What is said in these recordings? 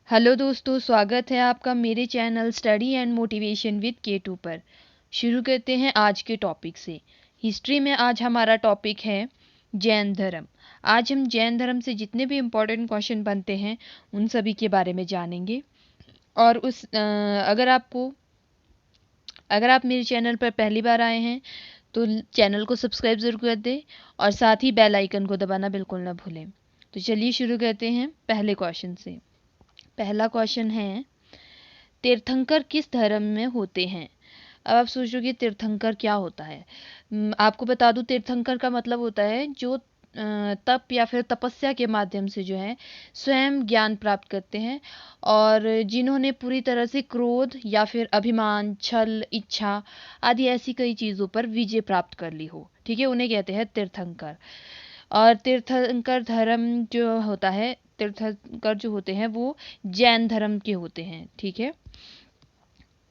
Hello दोस्तों, स्वागत है आपका मेरे channel study and motivation with K2 पर। शुरू करते हैं आज के टॉपिक से। हिस्ट्री में आज हमारा टॉपिक है जैन धर्म। आज हम जैन धर्म से जितने भी इम्पोर्टेंट क्वेश्चन बनते हैं उन सभी के बारे में जानेंगे। और अगर आप मेरे चैनल पर पहली बार आए हैं तो चैनल को सब्सक्राइब ज़रूर कर दें और साथ ही बेल आइकन को दबाना बिल्कुल ना भूलें। तो चलिए शुरू करते हैं पहले क्वेश्चन से। पहला क्वेश्चन है, तीर्थंकर किस धर्म में होते हैं? अब आप सोचोगे तीर्थंकर क्या होता है। आपको बता दूं, तीर्थंकर का मतलब होता है जो तप या फिर तपस्या के माध्यम से जो है स्वयं ज्ञान प्राप्त करते हैं और जिन्होंने पूरी तरह से क्रोध या फिर अभिमान, छल, इच्छा आदि ऐसी कई चीज़ों पर विजय प्राप्त कर ली हो, ठीक है, उन्हें कहते हैं तीर्थंकर। और तीर्थंकर धर्म जो होता है, तीर्थंकर जो होते हैं वो जैन धर्म के होते हैं, ठीक है।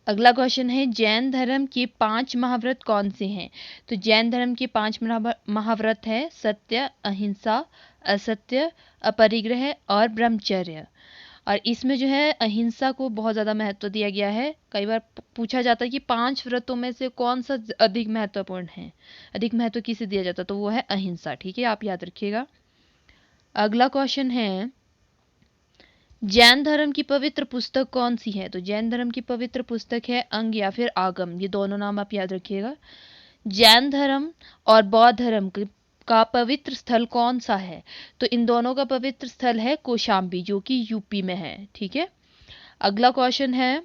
अगला क्वेश्चन है, जैन धर्म के 5 महाव्रत कौन से हैं? तो जैन धर्म के 5 महाव्रत है सत्य, अहिंसा, असत्य, अपरिग्रह और ब्रह्मचर्य। और इसमें जो है अहिंसा को बहुत ज़्यादा महत्व दिया गया है। कई बार पूछा जाता है कि 5 व्रतों में से कौन सा अधिक महत्वपूर्ण है, अधिक महत्व किसे दिया जाता है, तो वो है अहिंसा, ठीक है, आप याद रखिएगा। अगला क्वेश्चन है, जैन धर्म की पवित्र पुस्तक कौन सी है? तो जैन धर्म की पवित्र पुस्तक है अंग या फिर आगम, ये दोनों नाम आप याद रखिएगा। जैन धर्म और बौद्ध धर्म का पवित्र स्थल कौन सा है? तो इन दोनों का पवित्र स्थल है कौशाम्बी, जो कि यूपी में है, ठीक है। अगला क्वेश्चन है,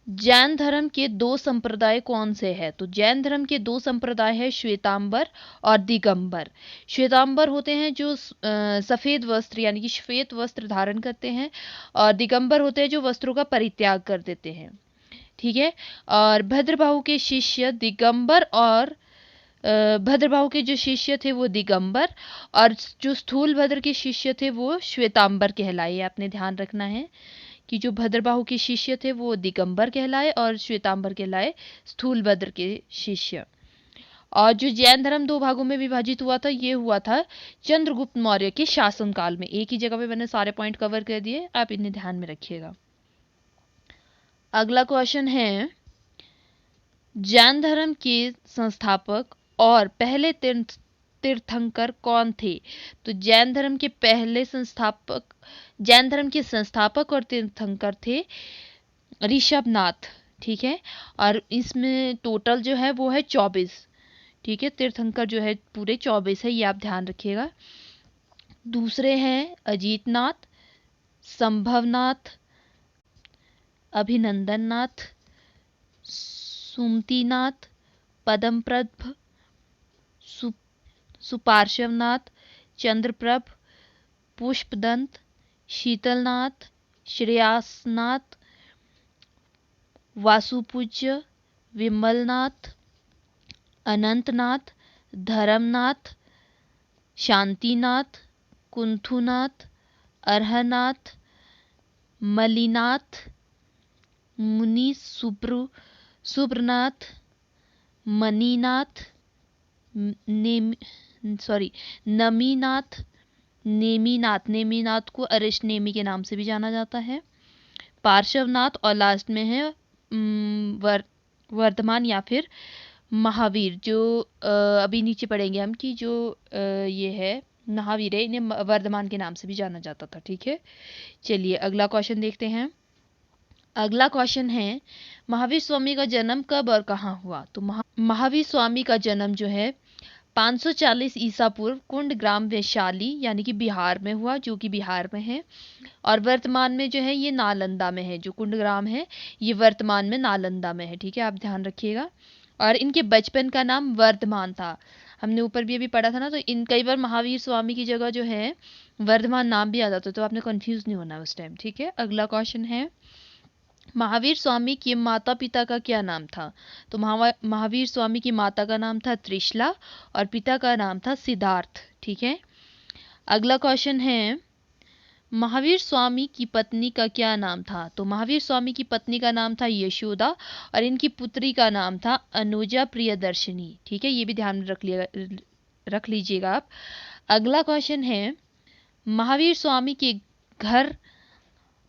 जैन धर्म के 2 संप्रदाय कौन से हैं? तो जैन धर्म के 2 संप्रदाय है श्वेतांबर और दिगंबर। श्वेतांबर होते हैं जो सफ़ेद वस्त्र यानी कि श्वेत वस्त्र धारण करते हैं और दिगंबर होते हैं जो वस्त्रों का परित्याग कर देते हैं, ठीक है। और भद्रबाहु के शिष्य दिगंबर और भद्रबाहु के जो शिष्य थे वो दिगंबर और जो स्थूलभद्र के शिष्य थे वो श्वेतांबर कहलाए। आपने ध्यान रखना है कि जो भद्रबाहु के शिष्य थे वो दिगंबर कहलाए और श्वेतांबर कहलाए स्थूलभद्र के शिष्य। और जो जैन धर्म 2 भागों में विभाजित हुआ था, ये हुआ था चंद्रगुप्त मौर्य के शासनकाल में। एक ही जगह पे मैंने सारे पॉइंट कवर कर दिए, आप इन्हें ध्यान में रखिएगा। अगला क्वेश्चन है, जैन धर्म के संस्थापक और पहले तीर्थंकर कौन थे? तो जैन धर्म के संस्थापक और तीर्थंकर थे ऋषभनाथ, ठीक है। और इसमें टोटल जो है वो है 24, ठीक है। तीर्थंकर जो है पूरे 24 है, ये आप ध्यान रखिएगा। दूसरे हैं अजीतनाथ, संभवनाथ, अभिनंदननाथ, सुमतिनाथ, पदमप्रभ, सुपार्श्वनाथ, चंद्रप्रभ, पुष्पदंत, शीतलनाथ, श्रेयासनाथ, वासुपूज्य, विमलनाथ, अनंतनाथ, धर्मनाथ, शांतिनाथ, कुंथुनाथ, अर्हनाथ, मलिनाथ, मुनि सुब्रनाथ, मणिनाथ, नमीनाथ, नेमीनाथ को अरिष्ट नेमी के नाम से भी जाना जाता है, पार्श्वनाथ और लास्ट में है वर्धमान या फिर महावीर, जो अभी नीचे पढ़ेंगे हम कि जो ये है महावीर है, इन्हें वर्धमान के नाम से भी जाना जाता था, ठीक है। चलिए अगला क्वेश्चन देखते हैं। अगला क्वेश्चन है, महावीर स्वामी का जन्म कब और कहाँ हुआ? तो महावीर स्वामी का जन्म जो है 540 ईसा पूर्व कुंड ग्राम वैशाली यानी कि बिहार में हुआ, जो कि बिहार में है। और वर्तमान में जो है ये नालंदा में है, जो कुंड ग्राम है ये वर्तमान में नालंदा में है, ठीक है, आप ध्यान रखिएगा। और इनके बचपन का नाम वर्धमान था, हमने ऊपर भी अभी पढ़ा था ना। तो इन कई बार महावीर स्वामी की जगह जो है वर्धमान नाम भी आ जाता है, तो आपने कंफ्यूज नहीं होना उस टाइम, ठीक है। अगला क्वेश्चन है, महावीर स्वामी के माता पिता का क्या नाम था? तो महावीर स्वामी की माता का नाम था त्रिशला और पिता का नाम था सिद्धार्थ, ठीक है। अगला क्वेश्चन है, महावीर स्वामी की पत्नी का क्या नाम था? तो महावीर स्वामी की पत्नी का नाम था यशोदा और इनकी पुत्री का नाम था अनुजा प्रियदर्शनी, ठीक है, ये भी ध्यान में रख लीजिएगा आप। अगला क्वेश्चन है, महावीर स्वामी के घर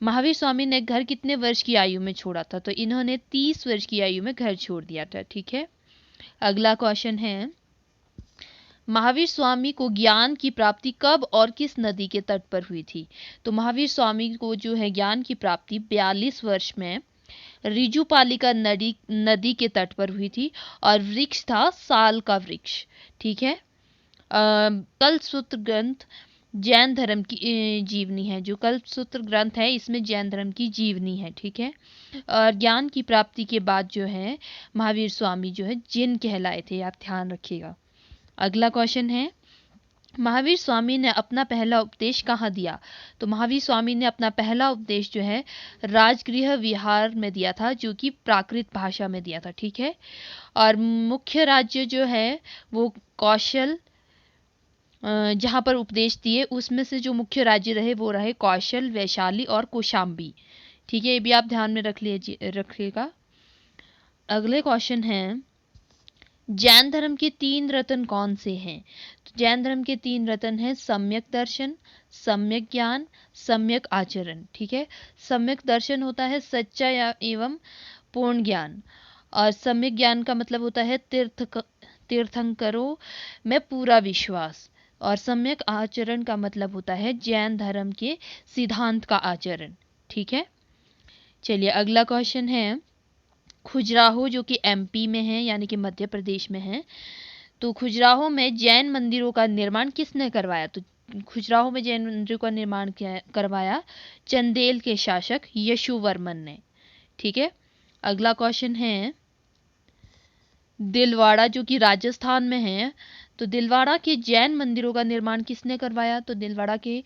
महावीर स्वामी ने घर कितने वर्ष की आयु में छोड़ा था? तो इन्होंने 30 वर्ष की आयु में घर छोड़ दिया था। ठीक है, अगला क्वेश्चन है, महावीर स्वामी को ज्ञान की प्राप्ति कब और किस नदी के तट पर हुई थी? तो महावीर स्वामी को जो है ज्ञान की प्राप्ति 42 वर्ष में रिजुपालिका नदी के तट पर हुई थी, और वृक्ष था साल का वृक्ष। ठीक है, कल्पसूत्र ग्रंथ जैन धर्म की जीवनी है। जो कल्पसूत्र ग्रंथ है इसमें जैन धर्म की जीवनी है। ठीक है, और ज्ञान की प्राप्ति के बाद जो है महावीर स्वामी जो है जिन कहलाए थे, आप ध्यान रखिएगा। अगला क्वेश्चन है, महावीर स्वामी ने अपना पहला उपदेश कहाँ दिया? तो महावीर स्वामी ने अपना पहला उपदेश जो है राजगृह विहार में दिया था, जो कि प्राकृत भाषा में दिया था। ठीक है, और मुख्य राज्य जो है वो कौशल, जहाँ पर उपदेश दिए उसमें से जो मुख्य राज्य रहे वो रहे कौशल, वैशाली और कौशाम्बी। ठीक है, ये भी आप ध्यान में रखिएगा। अगले क्वेश्चन है, जैन धर्म के 3 रत्न कौन से हैं? तो जैन धर्म के 3 रत्न हैं सम्यक दर्शन, सम्यक ज्ञान, सम्यक आचरण। ठीक है, सम्यक दर्शन होता है सच्चा एवं पूर्ण ज्ञान, और सम्यक ज्ञान का मतलब होता है तीर्थंकरों में पूरा विश्वास, और सम्यक आचरण का मतलब होता है जैन धर्म के सिद्धांत का आचरण। ठीक है, चलिए अगला क्वेश्चन है, खजुराहो जो कि एमपी में है यानी कि मध्य प्रदेश में है, तो खजुराहो में जैन मंदिरों का निर्माण किसने करवाया? तो खजुराहो में जैन मंदिरों का निर्माण करवाया चंदेल के शासक यशुवर्मन ने। ठीक है, अगला क्वेश्चन है, दिलवाड़ा जो कि राजस्थान में है, तो दिलवाड़ा के जैन मंदिरों का निर्माण किसने करवाया? तो दिलवाड़ा के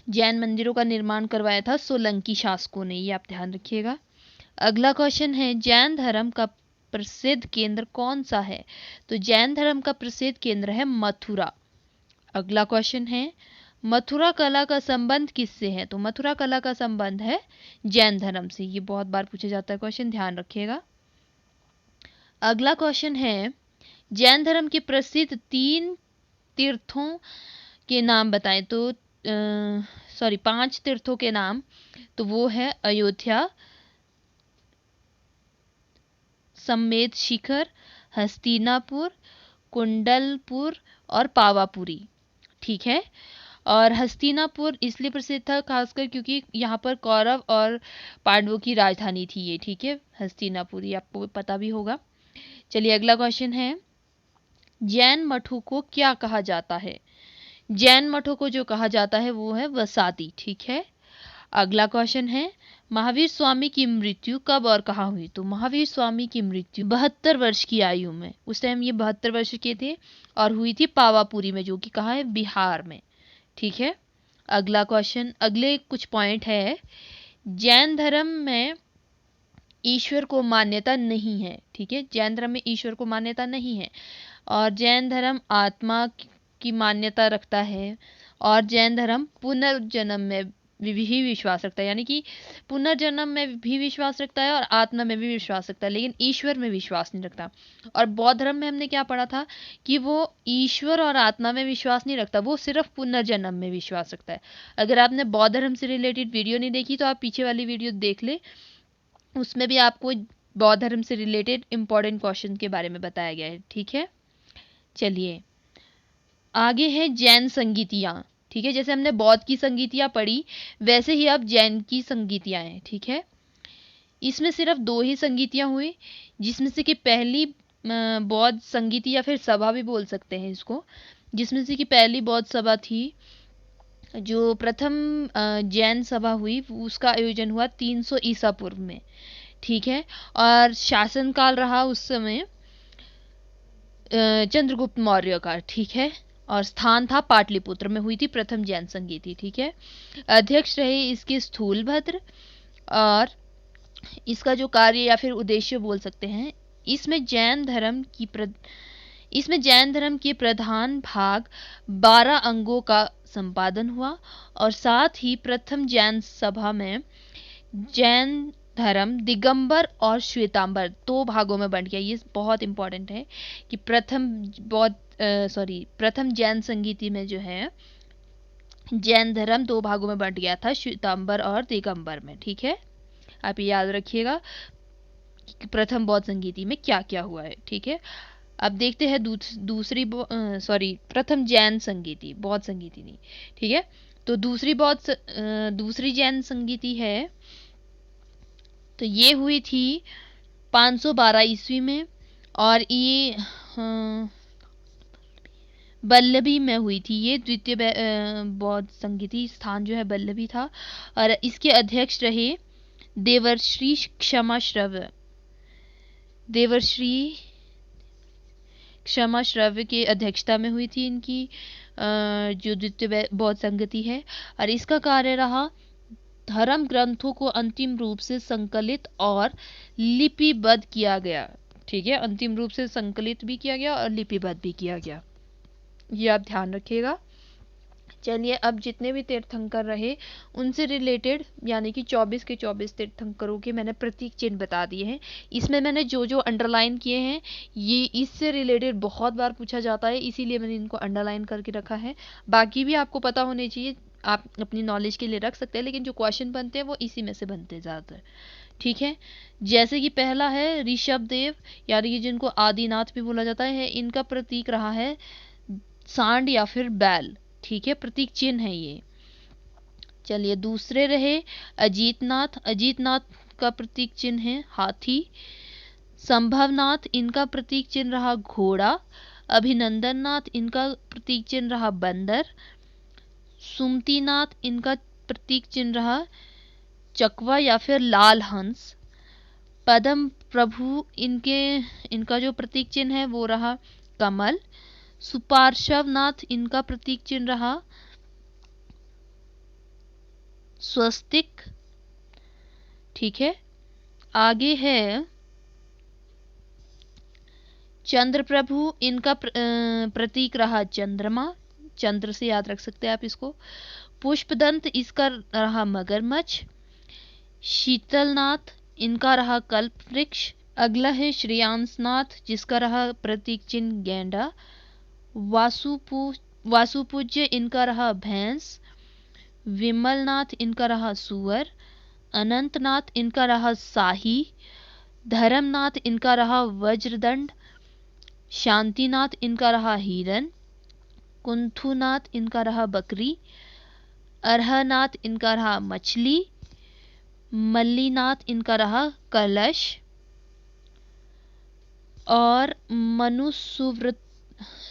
जैन मंदिरों का निर्माण करवाया था सोलंकी शासकों ने, ये आप ध्यान रखिएगा। अगला क्वेश्चन है, जैन धर्म का प्रसिद्ध केंद्र कौन सा है? तो जैन धर्म का प्रसिद्ध केंद्र है मथुरा। अगला क्वेश्चन है, मथुरा कला का संबंध किससे है? तो मथुरा कला का संबंध है जैन धर्म से। ये बहुत बार पूछा जाता है क्वेश्चन, ध्यान रखिएगा। अगला क्वेश्चन है, जैन धर्म के प्रसिद्ध 3 तीर्थों के नाम बताएं। तो 5 तीर्थों के नाम, तो वो है अयोध्या, सम्मेद शिखर, हस्तिनापुर, कुंडलपुर और पावापुरी। ठीक है, और हस्तिनापुर इसलिए प्रसिद्ध था खासकर क्योंकि यहाँ पर कौरव और पांडवों की राजधानी थी ये। ठीक है, हस्तिनापुर, ये आपको पता भी होगा। चलिए अगला क्वेश्चन है, जैन मठों को क्या कहा जाता है? जैन मठों को जो कहा जाता है वो है वसादी। ठीक है, अगला क्वेश्चन है, महावीर स्वामी की मृत्यु कब और कहाँ हुई? तो महावीर स्वामी की मृत्यु 72 वर्ष की आयु में, उस टाइम ये 72 वर्ष के थे, और हुई थी पावापुरी में, जो कि कहाँ है, बिहार में। ठीक है, अगला क्वेश्चन, अगले कुछ पॉइंट है, जैन धर्म में ईश्वर को मान्यता नहीं है। ठीक है, जैन धर्म में ईश्वर को मान्यता नहीं है, और जैन धर्म आत्मा की मान्यता रखता है, और जैन धर्म पुनर्जन्म में भी विश्वास रखता है, यानी कि पुनर्जन्म में भी विश्वास रखता है और आत्मा में भी विश्वास रखता है, लेकिन ईश्वर में विश्वास नहीं रखता। और बौद्ध धर्म में हमने क्या पढ़ा था कि वो ईश्वर और आत्मा में विश्वास नहीं रखता, वो सिर्फ पुनर्जन्म में विश्वास रखता है। अगर आपने बौद्ध धर्म से रिलेटेड वीडियो नहीं देखी तो आप पीछे वाली वीडियो देख ले, उसमें भी आपको बौद्ध धर्म से रिलेटेड इंपॉर्टेंट क्वेश्चन के बारे में बताया गया है। ठीक है, चलिए आगे है जैन संगीतियाँ। ठीक है, जैसे हमने बौद्ध की संगीतियाँ पढ़ी वैसे ही अब जैन की संगीतियाँ हैं। ठीक है, इसमें सिर्फ 2 ही संगीतियाँ हुई, जिसमें से कि पहली बौद्ध संगीति या फिर सभा भी बोल सकते हैं इसको, जिसमें से कि पहली बौद्ध सभा थी, जो प्रथम जैन सभा हुई उसका आयोजन हुआ 300 ईसा पूर्व में। ठीक है, और शासनकाल रहा उस समय चंद्रगुप्त मौर्य का। ठीक है, और स्थान था पाटलिपुत्र में हुई थी प्रथम जैन संगीति। ठीक है, अध्यक्ष रहे इसके स्थूलभद्र, और इसका जो कार्य या फिर उद्देश्य बोल सकते हैं, इसमें जैन धर्म के प्रधान भाग 12 अंगों का संपादन हुआ, और साथ ही प्रथम जैन सभा में जैन धर्म दिगंबर और श्वेतांबर 2 भागों में बंट गया। ये बहुत इंपॉर्टेंट है कि प्रथम जैन संगीति में जो है जैन धर्म 2 भागों में बंट गया था, श्वेतांबर और दिगंबर में। ठीक है, आप ये याद रखिएगा कि प्रथम बौद्ध संगीति में क्या क्या हुआ है। ठीक है, अब देखते हैं प्रथम जैन संगीति, बौद्ध संगीति नहीं। ठीक है, तो दूसरी जैन संगीति है, तो ये हुई थी 512 ईस्वी में, और ये बल्लभी में हुई थी। ये द्वितीय बौद्ध संगीति स्थान जो है बल्लभी था, और इसके अध्यक्ष रहे देवर्षि क्षमा श्रव्य के अध्यक्षता में हुई थी इनकी जो द्वितीय बौद्ध संगति है। और इसका कार्य रहा धर्म ग्रंथों को अंतिम रूप से संकलित और लिपिबद्ध किया गया। ठीक है, अंतिम रूप से संकलित भी किया गया और लिपिबद्ध भी किया गया, ये आप ध्यान रखिएगा। चलिए, अब जितने भी तीर्थंकर रहे उनसे रिलेटेड यानी कि 24 के 24 तीर्थंकरों के मैंने प्रतीक चिन्ह बता दिए हैं। इसमें मैंने जो जो अंडरलाइन किए हैं ये इससे रिलेटेड बहुत बार पूछा जाता है, इसीलिए मैंने इनको अंडरलाइन करके रखा है। बाकी भी आपको पता होने चाहिए, आप अपनी नॉलेज के लिए रख सकते हैं, लेकिन जो क्वेश्चन बनते हैं वो इसी में से बनते हैं ज़्यादातर। ठीक है, जैसे कि पहला है ऋषभ देव, यानी कि जिनको आदिनाथ भी बोला जाता है, इनका प्रतीक रहा है सांड या फिर बैल। ठीक है, प्रतीक चिन्ह है ये। चलिए, दूसरे रहे अजीतनाथ का प्रतीक चिन्ह है हाथी। संभवनाथ, इनका प्रतीक चिन्ह रहा घोड़ा। अभिनंदननाथ, इनका प्रतीक चिन्ह रहा बंदर। सुमतिनाथ, इनका प्रतीक चिन्ह रहा चकवा या फिर लाल हंस। पदम प्रभु, इनका जो प्रतीक चिन्ह है वो रहा कमल। सुपार्श्वनाथ, इनका प्रतीक चिन्ह रहा स्वस्तिक। ठीक है, आगे है चंद्र प्रभु, इनका प्रतीक रहा चंद्रमा, चंद्र से याद रख सकते हैं आप इसको। पुष्पदंत, इसका रहा मगरमच्छ। शीतलनाथ, इनका रहा कल्प वृक्ष। अगला है श्रेयांसनाथ, जिसका रहा प्रतीक चिन्ह गेंडा। वासुपूज्य, इनका रहा भैंस। विमलनाथ, इनका रहा सुअर। अनंतनाथ, इनका रहा शाही। धर्मनाथ, इनका रहा वज्रदंड। शांतिनाथ, इनका रहा हिरन। कुंथुनाथ, इनका रहा बकरी। अरहनाथ, इनका रहा मछली। मल्लीनाथ, इनका रहा कलश। और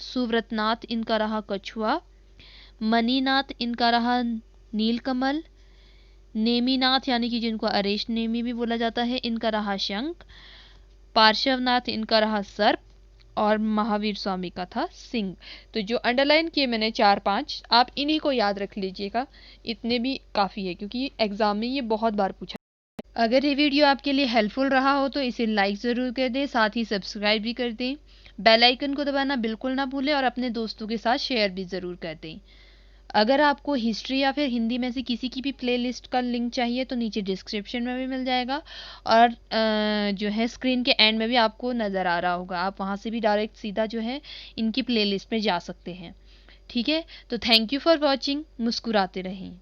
सुव्रतनाथ, इनका रहा कछुआ। मणिनाथ, इनका रहा नीलकमल। नेमिनाथ, यानी कि जिनको अरेस्ट नेमी भी बोला जाता है, इनका रहा शंख। पार्श्वनाथ, इनका रहा सर्प। और महावीर स्वामी का था सिंह। तो जो अंडरलाइन किए मैंने 4-5, आप इन्हीं को याद रख लीजिएगा, इतने भी काफ़ी है, क्योंकि एग्जाम में ये बहुत बार पूछा। अगर ये वीडियो आपके लिए हेल्पफुल रहा हो तो इसे लाइक ज़रूर कर दें, साथ ही सब्सक्राइब भी कर दें। बेल आइकन को दबाना बिल्कुल ना भूलें और अपने दोस्तों के साथ शेयर भी ज़रूर कर दें। अगर आपको हिस्ट्री या फिर हिंदी में से किसी की भी प्लेलिस्ट का लिंक चाहिए तो नीचे डिस्क्रिप्शन में भी मिल जाएगा, और जो है स्क्रीन के एंड में भी आपको नज़र आ रहा होगा, आप वहाँ से भी डायरेक्ट सीधा जो है इनकी प्लेलिस्ट में जा सकते हैं। ठीक है, तो थैंक यू फॉर वॉचिंग। मुस्कुराते रहें।